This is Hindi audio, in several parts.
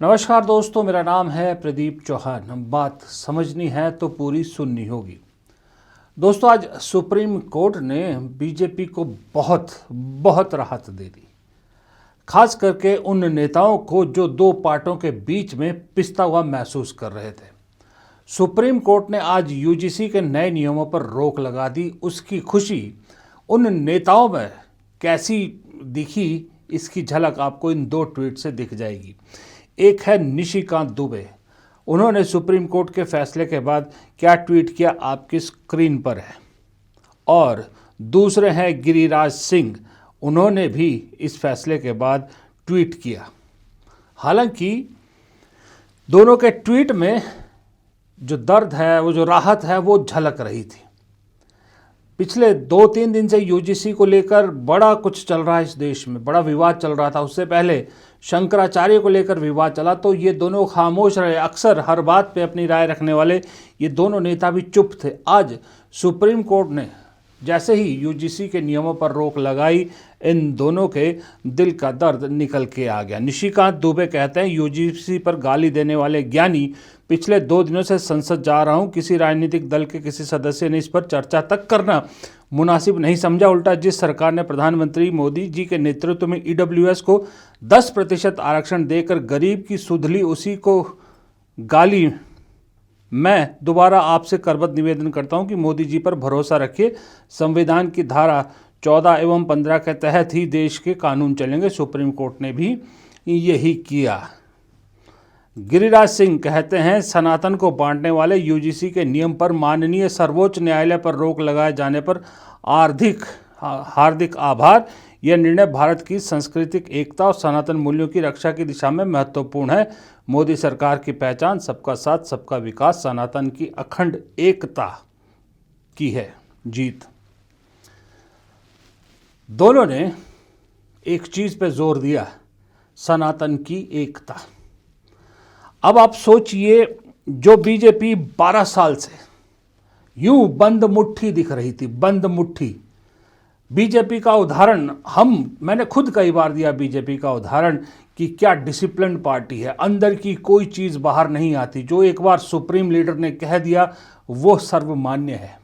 नमस्कार दोस्तों, मेरा नाम है प्रदीप चौहान। बात समझनी है तो पूरी सुननी होगी। दोस्तों, आज सुप्रीम कोर्ट ने बीजेपी को बहुत राहत दे दी, खास करके उन नेताओं को जो दो पार्टों के बीच में पिसता हुआ महसूस कर रहे थे। सुप्रीम कोर्ट ने आज यूजीसी के नए नियमों पर रोक लगा दी। उसकी खुशी उन नेताओं में कैसी दिखी, इसकी झलक आपको इन दो ट्वीट से दिख जाएगी। एक है निशिकांत दुबे, उन्होंने सुप्रीम कोर्ट के फैसले के बाद क्या ट्वीट किया आपकी स्क्रीन पर है। और दूसरे हैं गिरिराज सिंह, उन्होंने भी इस फैसले के बाद ट्वीट किया। हालांकि दोनों के ट्वीट में जो दर्द है, वो जो राहत है, वो झलक रही थी। पिछले 2-3 दिन से यूजीसी को लेकर बड़ा कुछ चल रहा है इस देश में, बड़ा विवाद चल रहा था। उससे पहले शंकराचार्य को लेकर विवाद चला तो ये दोनों खामोश रहे। अक्सर हर बात पे अपनी राय रखने वाले ये दोनों नेता भी चुप थे। आज सुप्रीम कोर्ट ने जैसे ही यूजीसी के नियमों पर रोक लगाई, इन दोनों के दिल का दर्द निकल के आ गया। निशिकांत दुबे कहते हैं, यूजीसी पर गाली देने वाले ज्ञानी, पिछले 2 दिनों से संसद जा रहा हूं, किसी राजनीतिक दल के किसी सदस्य ने इस पर चर्चा तक करना मुनासिब नहीं समझा। उल्टा जिस सरकार ने प्रधानमंत्री मोदी जी के नेतृत्व में ईडब्ल्यूएस को 10% आरक्षण देकर गरीब की सुध ली, उसी को गाली। मैं दोबारा आपसे करबद्ध निवेदन करता हूं कि मोदी जी पर भरोसा रखिए। संविधान की धारा 14 एवं 15 के तहत ही देश के कानून चलेंगे। सुप्रीम कोर्ट ने भी यही किया। गिरिराज सिंह कहते हैं, सनातन को बांटने वाले यूजीसी के नियम पर माननीय सर्वोच्च न्यायालय पर रोक लगाए जाने पर हार्दिक आभार। यह निर्णय भारत की सांस्कृतिक एकता और सनातन मूल्यों की रक्षा की दिशा में महत्वपूर्ण है। मोदी सरकार की पहचान सबका साथ, सबका विकास, सनातन की अखंड एकता की है जीत। दोनों ने एक चीज पे जोर दिया, सनातन की एकता। अब आप सोचिए, जो बीजेपी 12 साल से यूं बंद मुट्ठी दिख रही थी, बंद मुट्ठी। बीजेपी का उदाहरण मैंने खुद कई बार दिया बीजेपी का उदाहरण कि क्या डिसिप्लिन पार्टी है, अंदर की कोई चीज़ बाहर नहीं आती। जो एक बार सुप्रीम लीडर ने कह दिया वो सर्वमान्य है।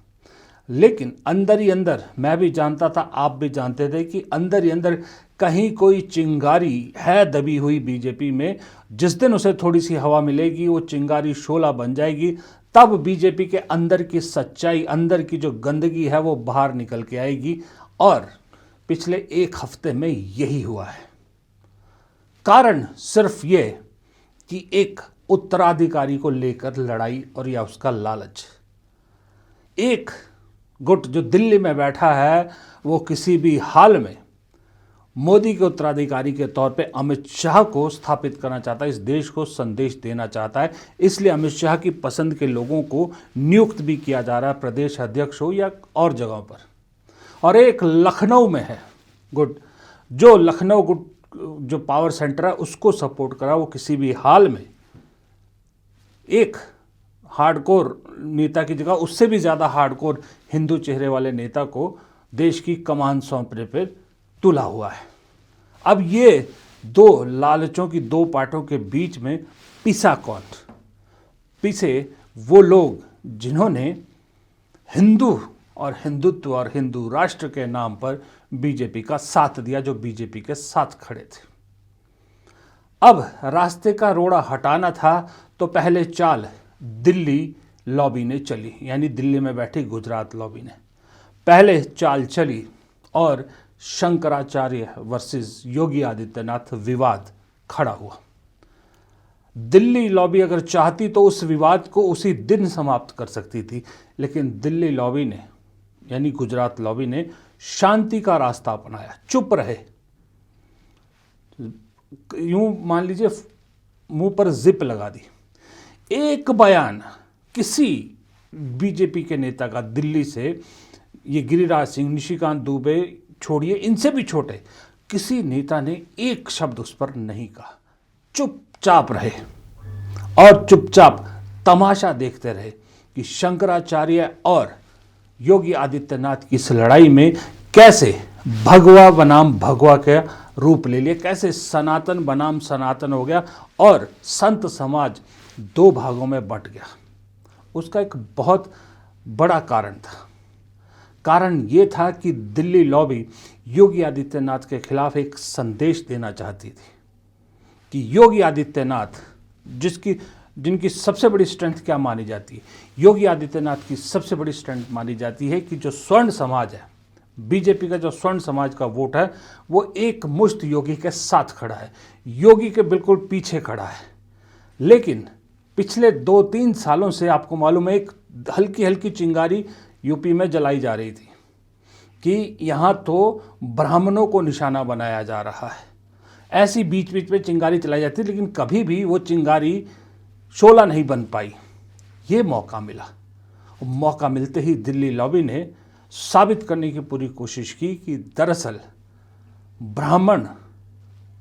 लेकिन अंदर ही अंदर मैं भी जानता था, आप भी जानते थे कि अंदर ही अंदर कहीं कोई चिंगारी है दबी हुई बीजेपी में। जिस दिन उसे थोड़ी सी हवा मिलेगी, वो चिंगारी शोला बन जाएगी। तब बीजेपी के अंदर की सच्चाई, अंदर की जो गंदगी है, वो बाहर निकल के आएगी। और पिछले 1 हफ्ते में यही हुआ है। कारण सिर्फ ये कि एक उत्तराधिकारी को लेकर लड़ाई और या उसका लालच। एक गुट जो दिल्ली में बैठा है, वो किसी भी हाल में मोदी के उत्तराधिकारी के तौर पे अमित शाह को स्थापित करना चाहता है, इस देश को संदेश देना चाहता है। इसलिए अमित शाह की पसंद के लोगों को नियुक्त भी किया जा रहा है, प्रदेश अध्यक्ष हो या और जगहों पर। और एक लखनऊ में है गुट, जो लखनऊ गुट जो पावर सेंटर है उसको सपोर्ट करा। वो किसी भी हाल में एक हार्डकोर नेता की जगह उससे भी ज़्यादा हार्डकोर हिंदू चेहरे वाले नेता को देश की कमान सौंपने पर तुला हुआ है। अब ये दो लालचों की दो पार्टियों के बीच में पिसा कौन? पिसे वो लोग जिन्होंने हिंदू और हिंदुत्व और हिंदू राष्ट्र के नाम पर बीजेपी का साथ दिया, जो बीजेपी के साथ खड़े थे। अब रास्ते का रोड़ा हटाना था तो पहले चाल दिल्ली लॉबी ने चली, यानी दिल्ली में बैठी गुजरात लॉबी ने पहले चाल चली और शंकराचार्य वर्सेस योगी आदित्यनाथ विवाद खड़ा हुआ। दिल्ली लॉबी अगर चाहती तो उस विवाद को उसी दिन समाप्त कर सकती थी, लेकिन दिल्ली लॉबी ने यानी गुजरात लॉबी ने शांति का रास्ता अपनाया, चुप रहे। यूं मान लीजिए मुंह पर जिप लगा दी। एक बयान किसी बीजेपी के नेता का दिल्ली से, ये गिरिराज सिंह, निशिकांत दुबे छोड़िए, इनसे भी छोटे किसी नेता ने एक शब्द उस पर नहीं कहा। चुपचाप रहे और चुपचाप तमाशा देखते रहे कि शंकराचार्य और योगी आदित्यनाथ की इस लड़ाई में कैसे भगवा बनाम भगवा का रूप ले लिया, कैसे सनातन बनाम सनातन हो गया और संत समाज दो भागों में बंट गया। उसका एक बहुत बड़ा कारण था। कारण ये था कि दिल्ली लॉबी योगी आदित्यनाथ के खिलाफ एक संदेश देना चाहती थी कि योगी आदित्यनाथ जिनकी सबसे बड़ी स्ट्रेंथ क्या मानी जाती है, योगी आदित्यनाथ की सबसे बड़ी स्ट्रेंथ मानी जाती है कि जो स्वर्ण समाज है, बीजेपी का जो स्वर्ण समाज का वोट है, वो एक मुश्त योगी के साथ खड़ा है, योगी के बिल्कुल पीछे खड़ा है। लेकिन पिछले 2-3 सालों से आपको मालूम है, एक हल्की हल्की चिंगारी यूपी में जलाई जा रही थी कि यहाँ तो ब्राह्मणों को निशाना बनाया जा रहा है। ऐसी बीच बीच में चिंगारी चलाई जाती, लेकिन कभी भी वो चिंगारी शोला नहीं बन पाई। ये मौका मिला, मौका मिलते ही दिल्ली लॉबी ने साबित करने की पूरी कोशिश की कि दरअसल ब्राह्मण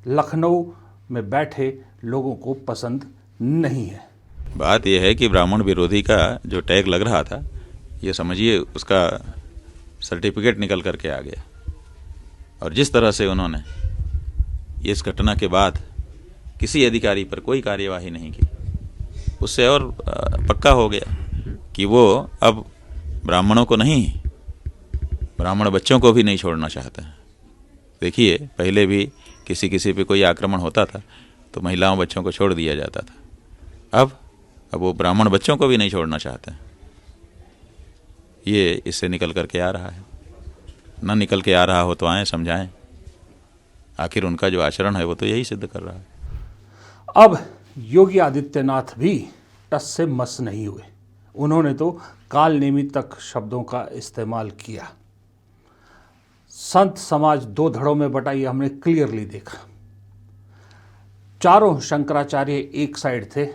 लखनऊ में बैठे लोगों को पसंद नहीं है। बात यह है कि ब्राह्मण विरोधी का जो टैग लग रहा था, ये समझिए उसका सर्टिफिकेट निकल करके आ गया। और जिस तरह से उन्होंने इस घटना के बाद किसी अधिकारी पर कोई कार्यवाही नहीं की, उससे और पक्का हो गया कि वो अब ब्राह्मणों को नहीं, ब्राह्मण बच्चों को भी नहीं छोड़ना चाहता है। देखिए, पहले भी किसी पे कोई आक्रमण होता था तो महिलाओं बच्चों को छोड़ दिया जाता था। अब वो ब्राह्मण बच्चों को भी नहीं छोड़ना चाहते हैं। ये इससे निकल करके आ रहा है। ना निकल के आ रहा हो तो आएँ समझाएं। आखिर उनका जो आचरण है वो तो यही सिद्ध कर रहा है। अब योगी आदित्यनाथ भी टस से मस नहीं हुए। उन्होंने तो काल निमित्तक शब्दों का इस्तेमाल किया। संत समाज दो धड़ों में बटा, ये हमने क्लियरली देखा। चारों शंकराचार्य एक साइड थे,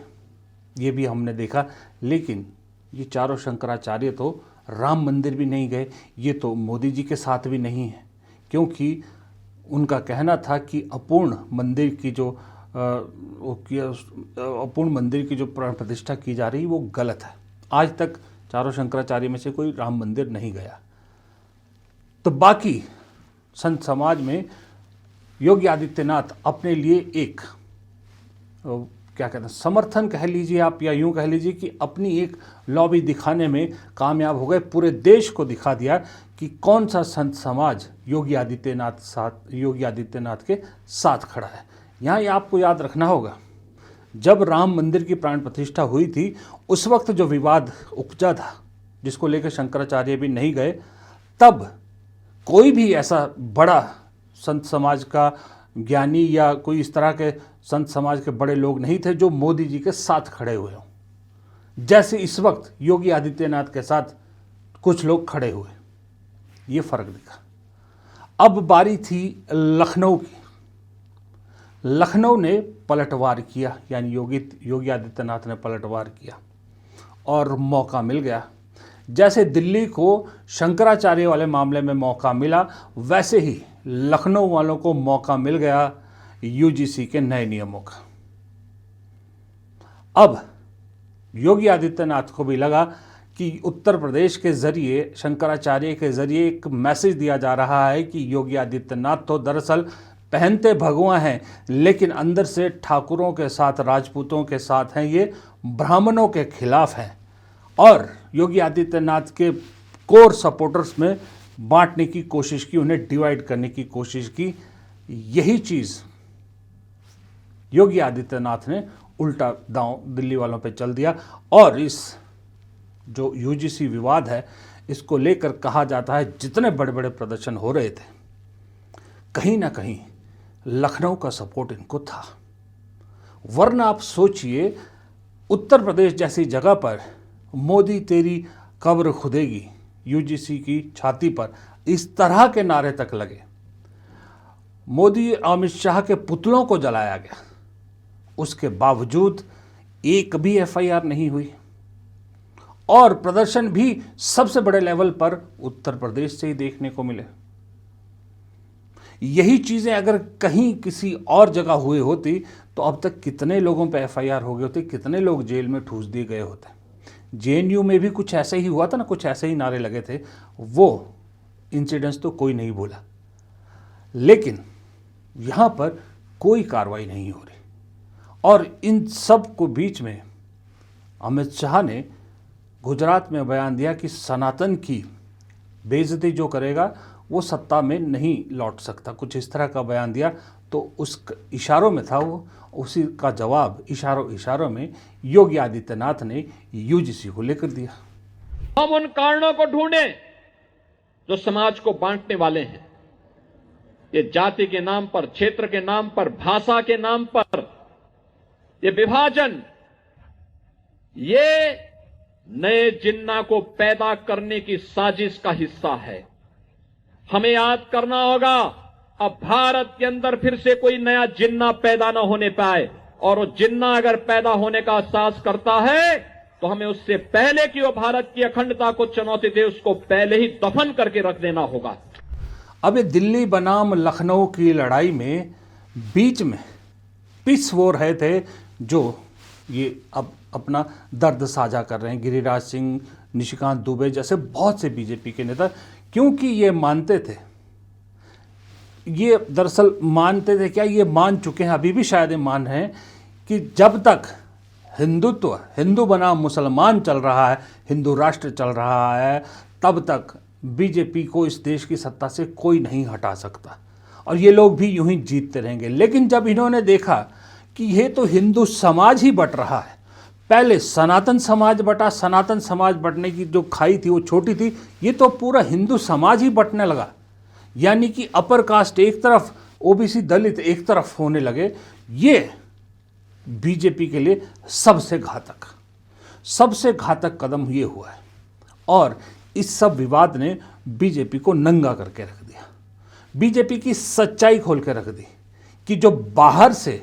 ये भी हमने देखा। लेकिन ये चारों शंकराचार्य तो राम मंदिर भी नहीं गए, ये तो मोदी जी के साथ भी नहीं है, क्योंकि उनका कहना था कि अपूर्ण मंदिर की जो प्राण प्रतिष्ठा की जा रही वो गलत है। आज तक चारों शंकराचार्य में से कोई राम मंदिर नहीं गया। तो बाकी संत समाज में योगी आदित्यनाथ अपने लिए एक क्या कहते हैं, समर्थन कह लीजिए आप, या यूं कह लीजिए कि अपनी एक लॉबी दिखाने में कामयाब हो गए। पूरे देश को दिखा दिया कि कौन सा संत समाज योगी आदित्यनाथ के साथ खड़ा है। यहाँ ये आपको याद रखना होगा, जब राम मंदिर की प्राण प्रतिष्ठा हुई थी, उस वक्त जो विवाद उपजा था, जिसको लेकर शंकराचार्य भी नहीं गए, तब कोई भी ऐसा बड़ा संत समाज का ज्ञानी या कोई इस तरह के संत समाज के बड़े लोग नहीं थे जो मोदी जी के साथ खड़े हुए हों, जैसे इस वक्त योगी आदित्यनाथ के साथ कुछ लोग खड़े हुए। ये फर्क दिखा। अब बारी थी लखनऊ की। लखनऊ ने पलटवार किया, यानी योगी आदित्यनाथ ने पलटवार किया और मौका मिल गया। जैसे दिल्ली को शंकराचार्य वाले मामले में मौका मिला, वैसे ही लखनऊ वालों को मौका मिल गया यूजीसी के नए नियमों का। अब योगी आदित्यनाथ को भी लगा कि उत्तर प्रदेश के जरिए, शंकराचार्य के जरिए एक मैसेज दिया जा रहा है कि योगी आदित्यनाथ तो दरअसल पहनते भगवा हैं, लेकिन अंदर से ठाकुरों के साथ, राजपूतों के साथ हैं, ये ब्राह्मणों के खिलाफ हैं। और योगी आदित्यनाथ के कोर सपोर्टर्स में बांटने की कोशिश की, उन्हें डिवाइड करने की कोशिश की। यही चीज़ योगी आदित्यनाथ ने उल्टा दांव दिल्ली वालों पे चल दिया। और इस जो यूजीसी विवाद है, इसको लेकर कहा जाता है जितने बड़े बड़े प्रदर्शन हो रहे थे, कहीं ना कहीं लखनऊ का सपोर्ट इनको था। वरना आप सोचिए, उत्तर प्रदेश जैसी जगह पर मोदी तेरी कब्र खुदेगी, यूजीसी की छाती पर इस तरह के नारे तक लगे। मोदी अमित शाह के पुतलों को जलाया गया, उसके बावजूद एक भी एफआईआर नहीं हुई। और प्रदर्शन भी सबसे बड़े लेवल पर उत्तर प्रदेश से ही देखने को मिले। यही चीजें अगर कहीं किसी और जगह हुई होती तो अब तक कितने लोगों पे एफआईआर हो गए होते, कितने लोग जेल में ठूस दिए गए होते। जेएनयू में भी कुछ ऐसे ही हुआ था ना, कुछ ऐसे ही नारे लगे थे। वो इंसिडेंट्स तो कोई नहीं भूला। लेकिन यहाँ पर कोई कार्रवाई नहीं हो रही। और इन सब को बीच में अमित शाह ने गुजरात में बयान दिया कि सनातन की बेइज्जती जो करेगा वो सत्ता में नहीं लौट सकता, कुछ इस तरह का बयान दिया। तो उस इशारों में था वो, उसी का जवाब इशारों में योगी आदित्यनाथ ने यूजीसी को लेकर दिया। हम उन कारणों को ढूंढें जो समाज को बांटने वाले हैं। ये जाति के नाम पर, क्षेत्र के नाम पर, भाषा के नाम पर ये विभाजन, ये नए जिन्ना को पैदा करने की साजिश का हिस्सा है। हमें याद करना होगा, अब भारत के अंदर फिर से कोई नया जिन्ना पैदा ना होने पाए, और वो जिन्ना अगर पैदा होने का साहस करता है तो हमें उससे पहले कि वो भारत की अखंडता को चुनौती दे, उसको पहले ही दफन करके रख देना होगा। अब ये दिल्ली बनाम लखनऊ की लड़ाई में बीच में पीस वो रहे थे जो ये अब अपना दर्द साझा कर रहे हैं, गिरिराज सिंह, निशिकांत दुबे जैसे बहुत से बीजेपी के नेता, क्योंकि ये मानते थे, ये दरअसल मानते थे क्या, ये मान चुके हैं, अभी भी शायद ये मान हैं कि जब तक हिंदुत्व, हिंदू बनाम मुसलमान चल रहा है, हिंदू राष्ट्र चल रहा है, तब तक बीजेपी को इस देश की सत्ता से कोई नहीं हटा सकता, और ये लोग भी यूं ही जीतते रहेंगे। लेकिन जब इन्होंने देखा कि ये तो हिंदू समाज ही बट रहा है, पहले सनातन समाज बटा, सनातन समाज बटने की जो खाई थी वो छोटी थी, ये तो पूरा हिंदू समाज ही बटने लगा, यानी कि अपर कास्ट एक तरफ, ओबीसी दलित एक तरफ होने लगे। ये बीजेपी के लिए सबसे घातक कदम ये हुआ है, और इस सब विवाद ने बीजेपी को नंगा करके रख दिया, बीजेपी की सच्चाई खोल के रख दी कि जो बाहर से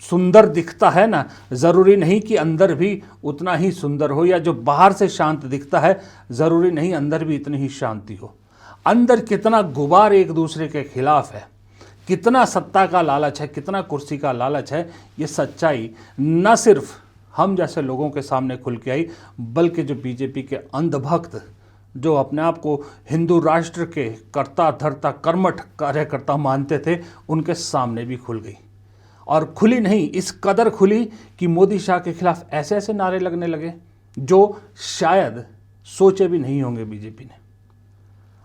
सुंदर दिखता है ना, ज़रूरी नहीं कि अंदर भी उतना ही सुंदर हो, या जो बाहर से शांत दिखता है ज़रूरी नहीं अंदर भी इतनी ही शांति हो। अंदर कितना गुबार एक दूसरे के खिलाफ है, कितना सत्ता का लालच है, कितना कुर्सी का लालच है, ये सच्चाई न सिर्फ हम जैसे लोगों के सामने खुल के आई, बल्कि जो बीजेपी के अंधभक्त, जो अपने आप को हिंदू राष्ट्र के कर्ता धर्ता कर्मठ कार्यकर्ता मानते थे, उनके सामने भी खुल गई। और खुली नहीं, इस कदर खुली कि मोदी शाह के खिलाफ ऐसे ऐसे नारे लगने लगे जो शायद सोचे भी नहीं होंगे बीजेपी ने,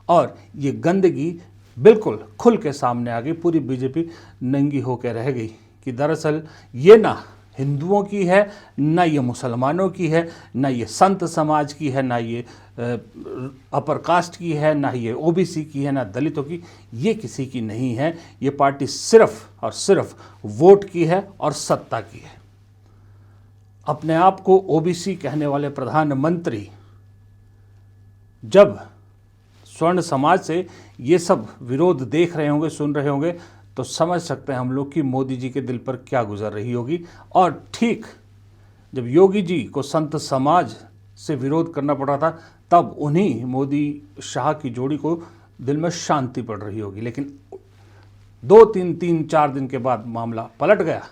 और ये गंदगी बिल्कुल खुल के सामने आ गई। पूरी बीजेपी नंगी होकर रह गई कि दरअसल ये ना हिंदुओं की है, ना ये मुसलमानों की है, ना ये संत समाज की है, ना ये अपर कास्ट की है, ना ये ओबीसी की है, ना दलितों की, ये किसी की नहीं है। ये पार्टी सिर्फ और सिर्फ वोट की है और सत्ता की है। अपने आप को ओबीसी कहने वाले प्रधानमंत्री जब स्वर्ण समाज से ये सब विरोध देख रहे होंगे, सुन रहे होंगे, तो समझ सकते हैं हम लोग कि मोदी जी के दिल पर क्या गुजर रही होगी। और ठीक जब योगी जी को संत समाज से विरोध करना पड़ रहा था, तब उन्हीं मोदी शाह की जोड़ी को दिल में शांति पड़ रही होगी। लेकिन 4 दिन के बाद मामला पलट गया।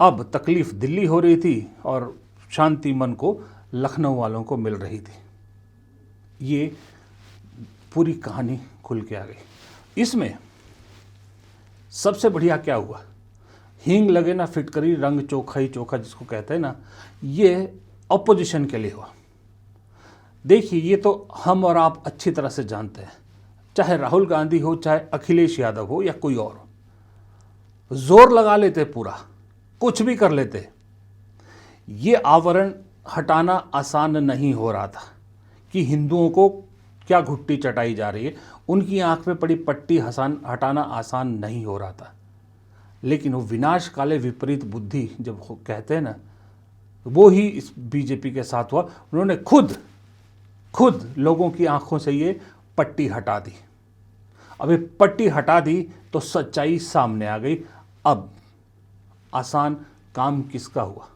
अब तकलीफ दिल्ली हो रही थी और शांति मन को लखनऊ वालों को मिल रही थी। ये पूरी कहानी खुल के आ गई। इसमें सबसे बढ़िया क्या हुआ, हींग लगे ना फिटकरी, रंग चोखा ही चोखा जिसको कहते हैं ना, ये अपोजिशन के लिए हुआ। देखिए, ये तो हम और आप अच्छी तरह से जानते हैं, चाहे राहुल गांधी हो, चाहे अखिलेश यादव हो, या कोई और हो, जोर लगा लेते, पूरा कुछ भी कर लेते। ये आवरण हटाना आसान नहीं हो रहा था कि हिंदुओं को क्या घुट्टी चटाई जा रही है, उनकी आंख में पड़ी पट्टी हटाना आसान नहीं हो रहा था। लेकिन वो विनाश काले विपरीत बुद्धि जब कहते हैं ना, वो ही इस बीजेपी के साथ हुआ। उन्होंने खुद लोगों की आंखों से ये पट्टी हटा दी। अब ये पट्टी हटा दी तो सच्चाई सामने आ गई। अब आसान काम किसका हुआ?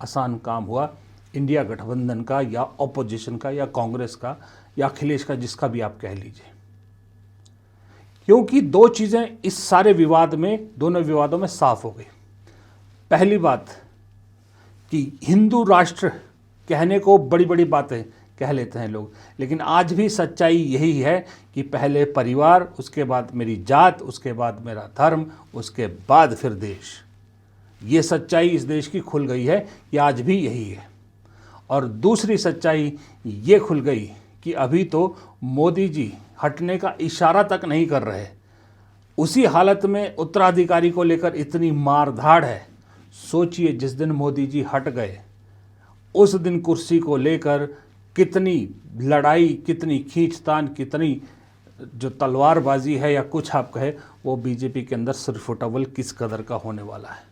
आसान काम हुआ इंडिया गठबंधन का, या ऑपोजिशन का, या कांग्रेस का, या अखिलेश का, जिसका भी आप कह लीजिए। क्योंकि दो चीज़ें इस सारे विवाद में, दोनों विवादों में साफ हो गई। पहली बात कि हिंदू राष्ट्र कहने को बड़ी बड़ी बातें कह लेते हैं लोग, लेकिन आज भी सच्चाई यही है कि पहले परिवार, उसके बाद मेरी जात, उसके बाद मेरा धर्म, उसके बाद फिर देश। ये सच्चाई इस देश की खुल गई है, ये आज भी यही है। और दूसरी सच्चाई ये खुल गई कि अभी तो मोदी जी हटने का इशारा तक नहीं कर रहे। उसी हालत में उत्तराधिकारी को लेकर इतनी मारधाड़ है। सोचिए, जिस दिन मोदी जी हट गए उस दिन कुर्सी को लेकर कितनी लड़ाई, कितनी खींचतान, कितनी जो तलवारबाजी है या कुछ आप कहे, वो बीजेपी के अंदर सिरफुटबल किस कदर का होने वाला है।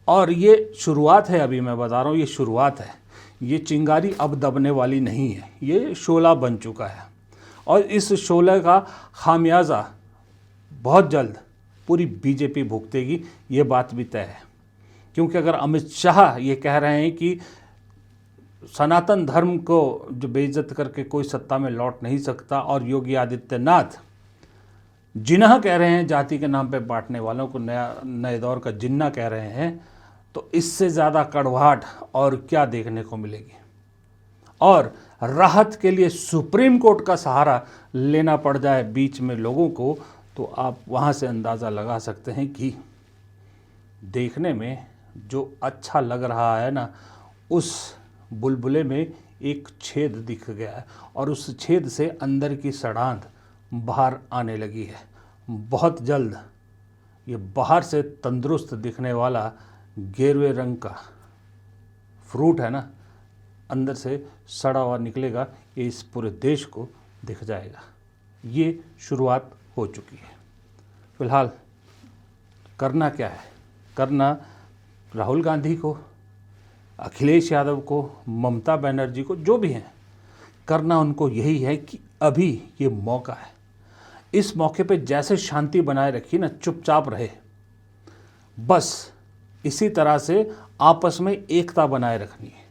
और ये शुरुआत है, अभी मैं बता रहा हूँ, ये शुरुआत है। ये चिंगारी अब दबने वाली नहीं है, ये शोला बन चुका है। और इस शोले का खामियाजा बहुत जल्द पूरी बीजेपी भुगतेगी, ये बात भी तय है। क्योंकि अगर अमित शाह ये कह रहे हैं कि सनातन धर्म को जो बेइज्जत करके कोई सत्ता में लौट नहीं सकता, और योगी आदित्यनाथ जिन्ना कह रहे हैं, जाति के नाम पे बांटने वालों को नए दौर का जिन्ना कह रहे हैं, तो इससे ज़्यादा कड़वाहट और क्या देखने को मिलेगी। और राहत के लिए सुप्रीम कोर्ट का सहारा लेना पड़ जाए बीच में लोगों को, तो आप वहाँ से अंदाज़ा लगा सकते हैं कि देखने में जो अच्छा लग रहा है ना, उस बुलबुले में एक छेद दिख गया है, और उस छेद से अंदर की सड़ांध बाहर आने लगी है। बहुत जल्द ये बाहर से तंदुरुस्त दिखने वाला गेरुए रंग का फ्रूट है ना, अंदर से सड़ा हुआ निकलेगा, ये इस पूरे देश को दिख जाएगा। ये शुरुआत हो चुकी है। फिलहाल करना क्या है? करना राहुल गांधी को, अखिलेश यादव को, ममता बनर्जी को, जो भी हैं, करना उनको यही है कि अभी ये मौका है। इस मौके पे जैसे शांति बनाए रखी ना, चुपचाप रहे, बस इसी तरह से आपस में एकता बनाए रखनी है।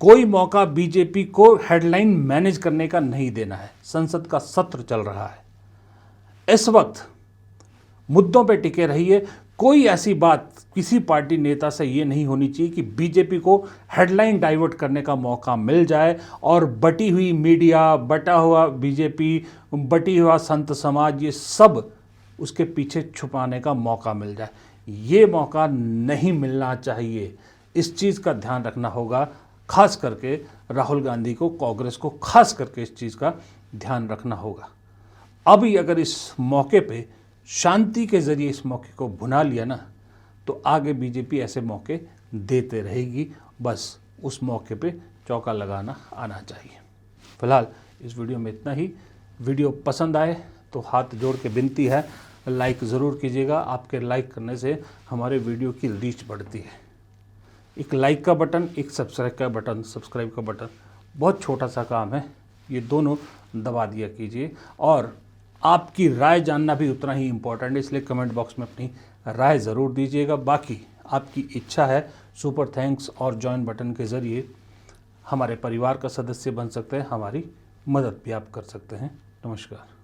कोई मौका बीजेपी को हेडलाइन मैनेज करने का नहीं देना है। संसद का सत्र चल रहा है, इस वक्त मुद्दों पे टिके रहिए। कोई ऐसी बात किसी पार्टी नेता से ये नहीं होनी चाहिए कि बीजेपी को हेडलाइन डाइवर्ट करने का मौका मिल जाए, और बटी हुई मीडिया, बटा हुआ बीजेपी, बटी हुआ संत समाज, ये सब उसके पीछे छुपाने का मौका मिल जाए। ये मौका नहीं मिलना चाहिए। इस चीज़ का ध्यान रखना होगा, खास करके राहुल गांधी को, कांग्रेस को खास करके इस चीज़ का ध्यान रखना होगा। अभी अगर इस मौके पे शांति के ज़रिए इस मौके को भुना लिया ना, तो आगे बीजेपी ऐसे मौके देते रहेगी। बस उस मौके पे चौका लगाना आना चाहिए। फिलहाल इस वीडियो में इतना ही। वीडियो पसंद आए तो हाथ जोड़ के विनती है, लाइक ज़रूर कीजिएगा। आपके लाइक करने से हमारे वीडियो की रीच बढ़ती है। एक लाइक का बटन, एक सब्सक्राइब का बटन, बहुत छोटा सा काम है, ये दोनों दबा दिया कीजिए। और आपकी राय जानना भी उतना ही इम्पोर्टेंट है, इसलिए कमेंट बॉक्स में अपनी राय ज़रूर दीजिएगा। बाकी आपकी इच्छा है, सुपर थैंक्स और जॉइन बटन के ज़रिए हमारे परिवार का सदस्य बन सकते हैं, हमारी मदद भी आप कर सकते हैं। नमस्कार।